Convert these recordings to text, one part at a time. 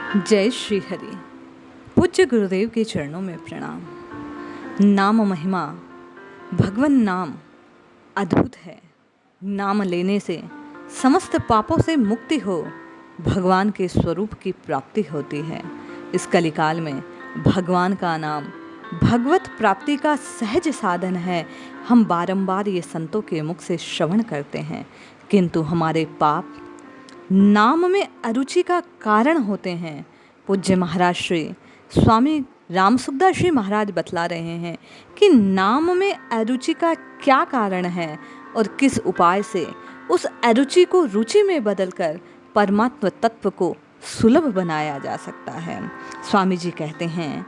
जय श्री हरि। पूज्य गुरुदेव के चरणों में प्रणाम। नाम महिमा, भगवन नाम अद्भुत है। नाम लेने से समस्त पापों से मुक्ति हो, भगवान के स्वरूप की प्राप्ति होती है। इस कलिकाल में भगवान का नाम भगवत प्राप्ति का सहज साधन है। हम बारंबार ये संतों के मुख से श्रवण करते हैं, किंतु हमारे पाप नाम में अरुचि का कारण होते हैं। पूज्य महाराज श्री स्वामी रामसुखदास जी महाराज बतला रहे हैं कि नाम में अरुचि का क्या कारण है और किस उपाय से उस अरुचि को रुचि में बदलकर परमात्म तत्व को सुलभ बनाया जा सकता है। स्वामी जी कहते हैं,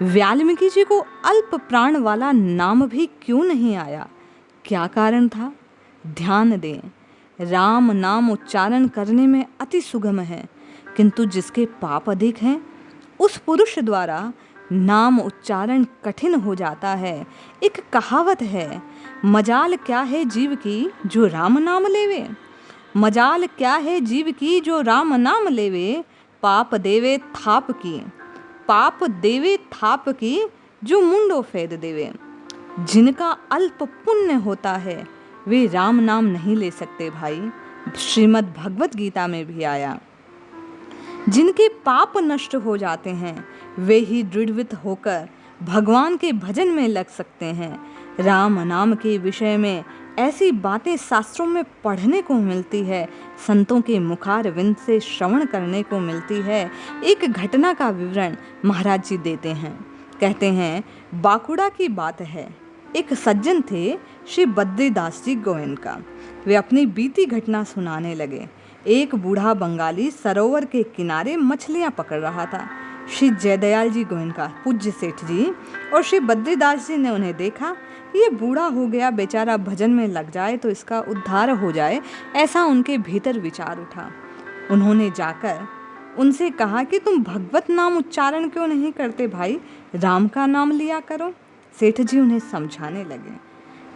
वाल्मीकि जी को अल्प प्राण वाला नाम भी क्यों नहीं आया? क्या कारण था? ध्यान दें, राम नाम उच्चारण करने में अति सुगम है, किंतु जिसके पाप अधिक हैं उस पुरुष द्वारा नाम उच्चारण कठिन हो जाता है। एक कहावत है, मजाल क्या है जीव की जो राम नाम लेवे, मजाल क्या है जीव की जो राम नाम लेवे, पाप देवे थाप की, पाप देवे थाप की जो मुंडो फेर देवे। जिनका अल्प पुण्य होता है वे राम नाम नहीं ले सकते भाई। श्रीमद् भगवत गीता में भी आया, जिनके पाप नष्ट हो जाते हैं वे ही दृढ़वित होकर भगवान के भजन में लग सकते हैं। राम नाम के विषय में ऐसी बातें शास्त्रों में पढ़ने को मिलती है, संतों के मुखारविंद से श्रवण करने को मिलती है। एक घटना का विवरण महाराज जी देते हैं। कहते हैं, बाकुड़ा की बात है। एक सज्जन थे श्री बद्रीदास जी गोयनका। वे अपनी बीती घटना सुनाने लगे। एक बूढ़ा बंगाली सरोवर के किनारे मछलियां पकड़ रहा था। श्री जयदयाल जी गोयनका, पूज्य सेठ जी और श्री बद्रीदास जी ने उन्हें देखा। ये बूढ़ा हो गया, बेचारा भजन में लग जाए तो इसका उद्धार हो जाए, ऐसा उनके भीतर विचार उठा। उन्होंने जाकर उनसे कहा कि तुम भगवत नाम उच्चारण क्यों नहीं करते भाई, राम का नाम लिया करो। सेठ जी उन्हें समझाने लगे।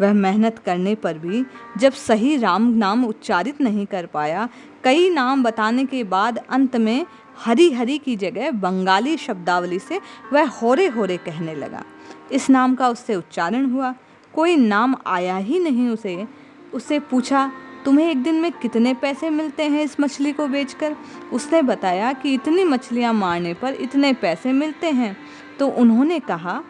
वह मेहनत करने पर भी जब सही राम नाम उच्चारित नहीं कर पाया, कई नाम बताने के बाद अंत में हरि हरि की जगह बंगाली शब्दावली से वह होरे होरे कहने लगा। इस नाम का उससे उच्चारण हुआ, कोई नाम आया ही नहीं उसे। उससे पूछा, तुम्हें एक दिन में कितने पैसे मिलते हैं इस मछली को बेचकर? उसने बताया कि इतनी मछलियां मारने पर इतने पैसे मिलते हैं। तो उन्होंने कहा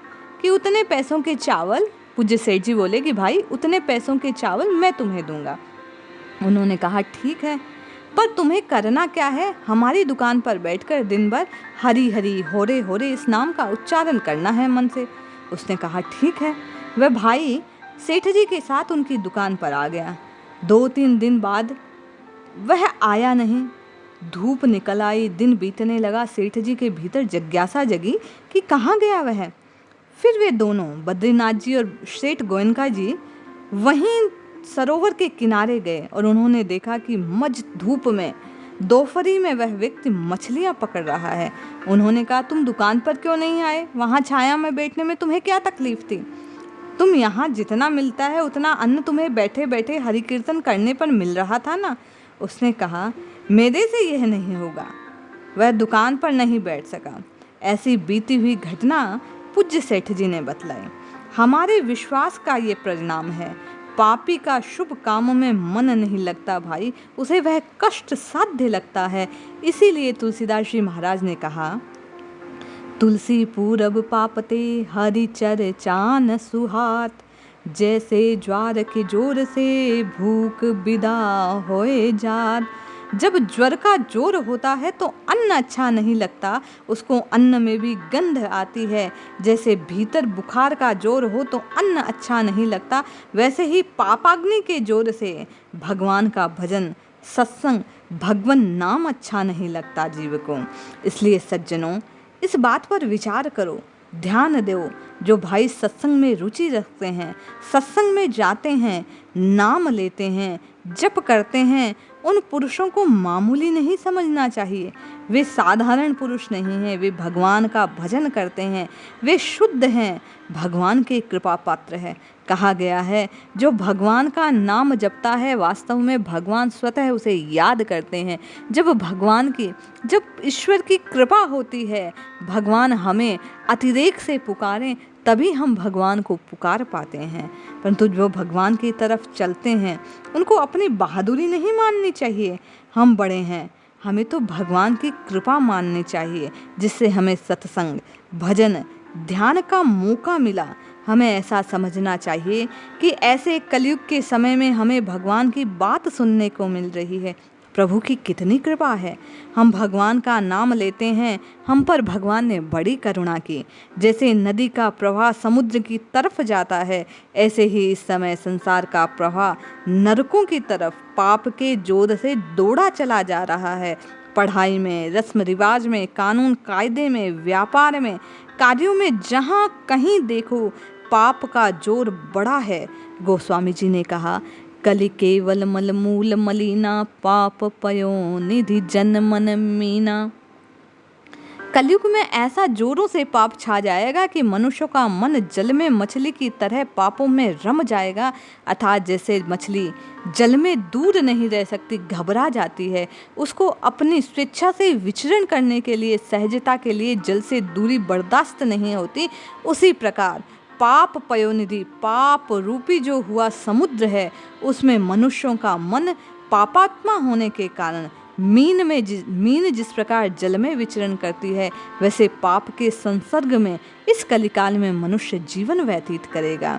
कि उतने पैसों के चावल, पूज्य सेठ जी बोले कि भाई उतने पैसों के चावल मैं तुम्हें दूंगा। उन्होंने कहा ठीक है, पर तुम्हें करना क्या है? हमारी दुकान पर बैठकर दिन भर हरी हरी होरे होरे इस नाम का उच्चारण करना है मन से। उसने कहा ठीक है। वह भाई सेठ जी के साथ उनकी दुकान पर आ गया। 2-3 दिन बाद वह आया नहीं। धूप निकल आई, दिन बीतने लगा। सेठ जी के भीतर जिज्ञासा जगी कि कहाँ गया वह। फिर वे दोनों, बद्रीनाथ जी और सेठ गोयनका जी, वहीं सरोवर के किनारे गए और उन्होंने देखा कि मज धूप में दोपहरी में वह व्यक्ति मछलियां पकड़ रहा है। उन्होंने कहा, तुम दुकान पर क्यों नहीं आए? वहाँ छाया में बैठने में तुम्हें क्या तकलीफ थी? तुम यहाँ जितना मिलता है उतना अन्न तुम्हें बैठे बैठे हरि कीर्तन करने पर मिल रहा था ना। उसने कहा, मेरे से यह नहीं होगा। वह दुकान पर नहीं बैठ सका। ऐसी बीती हुई घटना पूज्य सेठ जी ने बतलाई। हमारे विश्वास का ये परिणाम है। पापी का शुभ कामों में मन नहीं लगता भाई, उसे वह कष्ट साध्य लगता है। इसीलिए तुलसीदास जी महाराज ने कहा, तुलसी पूरब पापते हरि चर्चा सुहात, जैसे ज्वार के जोर से भूख विदा होए जात। जब ज्वर का जोर होता है तो अन्न अच्छा नहीं लगता, उसको अन्न में भी गंध आती है। जैसे भीतर बुखार का जोर हो तो अन्न अच्छा नहीं लगता, वैसे ही पापाग्नि के जोर से भगवान का भजन, सत्संग, भगवन नाम अच्छा नहीं लगता जीव को। इसलिए सज्जनों, इस बात पर विचार करो, ध्यान दो। जो भाई सत्संग में रुचि रखते हैं, सत्संग में जाते हैं, नाम लेते हैं, जप करते हैं, उन पुरुषों को मामूली नहीं समझना चाहिए। वे साधारण पुरुष नहीं हैं, वे भगवान का भजन करते हैं, वे शुद्ध हैं, भगवान के कृपा पात्र है। कहा गया है जो भगवान का नाम जपता है वास्तव में भगवान स्वतः उसे याद करते हैं। जब ईश्वर की कृपा होती है, भगवान हमें अतिरेक से पुकारें तभी हम भगवान को पुकार पाते हैं। परंतु जो भगवान की तरफ चलते हैं उनको अपनी बहादुरी नहीं माननी चाहिए। हम बड़े हैं, हमें तो भगवान की कृपा माननी चाहिए जिससे हमें सत्संग, भजन, ध्यान का मौका मिला। हमें ऐसा समझना चाहिए कि ऐसे कलयुग के समय में हमें भगवान की बात सुनने को मिल रही है। प्रभु की कितनी कृपा है। हम भगवान का नाम लेते हैं, हम पर भगवान ने बड़ी करुणा की। जैसे नदी का प्रवाह समुद्र की तरफ जाता है, ऐसे ही इस समय संसार का प्रवाह नरकों की तरफ पाप के जोर से दौड़ा चला जा रहा है। पढ़ाई में, रस्म रिवाज में, कानून कायदे में, व्यापार में, कार्यों में, जहाँ कहीं देखो पाप का जोर बड़ा है। गोस्वामी जी ने कहा, कलि केवल मल मूल मलिना, पाप पयो निधि जन मन मीना। कलयुग में ऐसा जोरों से पाप छा जाएगा कि मनुष्यों का मन जल में मछली की तरह पापों में रम जाएगा। अर्थात जैसे मछली जल में दूर नहीं रह सकती, घबरा जाती है, उसको अपनी स्वेच्छा से विचरण करने के लिए, सहजता के लिए जल से दूरी बर्दाश्त नहीं होती, उसी प्रकार पाप पयोनिधि, पाप रूपी जो हुआ समुद्र है, उसमें मनुष्यों का मन पापात्मा होने के कारण मीन जिस प्रकार जल में विचरण करती है, वैसे पाप के संसर्ग में इस कलिकाल में मनुष्य जीवन व्यतीत करेगा।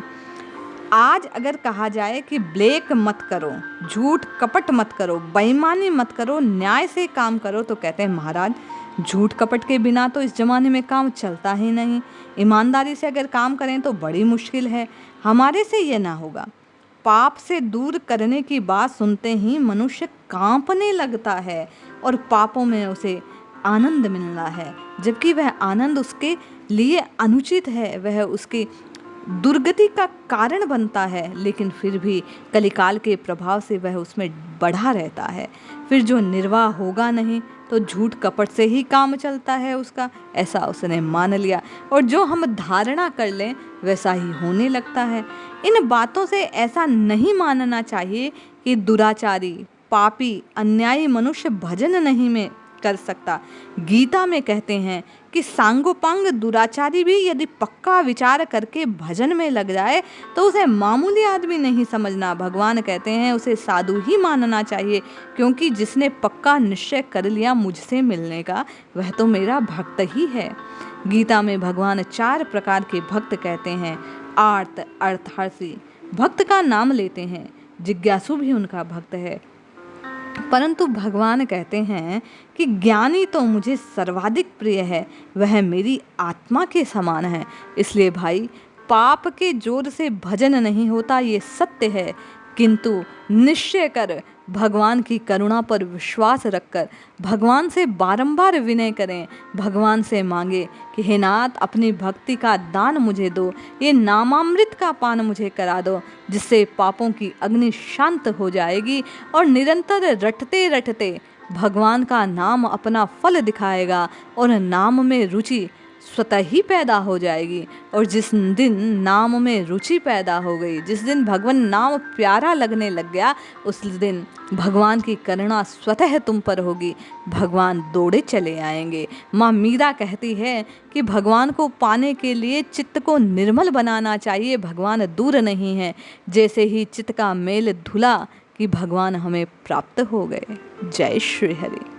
आज अगर कहा जाए कि ब्लैक मत करो, झूठ कपट मत करो, बेईमानी मत करो, न्याय से काम करो, तो कहते हैं महाराज झूठ कपट के बिना तो इस जमाने में काम चलता ही नहीं। ईमानदारी से अगर काम करें तो बड़ी मुश्किल है, हमारे से ये ना होगा। पाप से दूर करने की बात सुनते ही मनुष्य कांपने लगता है और पापों में उसे आनंद मिलना है, जबकि वह आनंद उसके लिए अनुचित है, वह उसकी दुर्गति का कारण बनता है, लेकिन फिर भी कलिकाल के प्रभाव से वह उसमें बढ़ा रहता है। फिर जो निर्वाह होगा नहीं तो झूठ कपट से ही काम चलता है उसका, ऐसा उसने मान लिया, और जो हम धारणा कर लें वैसा ही होने लगता है। इन बातों से ऐसा नहीं मानना चाहिए कि दुराचारी, पापी, अन्यायी मनुष्य भजन नहीं में कर सकता। गीता में कहते हैं कि सांगोपांग दुराचारी भी यदि पक्का विचार करके भजन में लग जाए तो उसे मामूली आदमी नहीं समझना। भगवान कहते हैं उसे साधु ही मानना चाहिए, क्योंकि जिसने पक्का निश्चय कर लिया मुझसे मिलने का, वह तो मेरा भक्त ही है। गीता में भगवान 4 प्रकार के भक्त कहते हैं। आर्त अर्थार्थी भक्त का नाम लेते हैं, जिज्ञासु भी उनका भक्त है। परंतु भगवान कहते हैं कि ज्ञानी तो मुझे सर्वाधिक प्रिय है, वह मेरी आत्मा के समान है। इसलिए भाई, पाप के जोर से भजन नहीं होता, ये सत्य है, किंतु निश्चय कर, भगवान की करुणा पर विश्वास रखकर भगवान से बारंबार विनय करें, भगवान से मांगे कि हे नाथ अपनी भक्ति का दान मुझे दो, ये नामामृत का पान मुझे करा दो, जिससे पापों की अग्नि शांत हो जाएगी और निरंतर रटते रटते भगवान का नाम अपना फल दिखाएगा और नाम में रुचि स्वतः ही पैदा हो जाएगी। और जिस दिन नाम में रुचि पैदा हो गई, जिस दिन भगवान नाम प्यारा लगने लग गया, उस दिन भगवान की करुणा स्वतः तुम पर होगी, भगवान दौड़े चले आएंगे। माँ मीरा कहती है कि भगवान को पाने के लिए चित्त को निर्मल बनाना चाहिए, भगवान दूर नहीं है। जैसे ही चित्त का मेल धुला कि भगवान हमें प्राप्त हो गए। जय श्री हरि।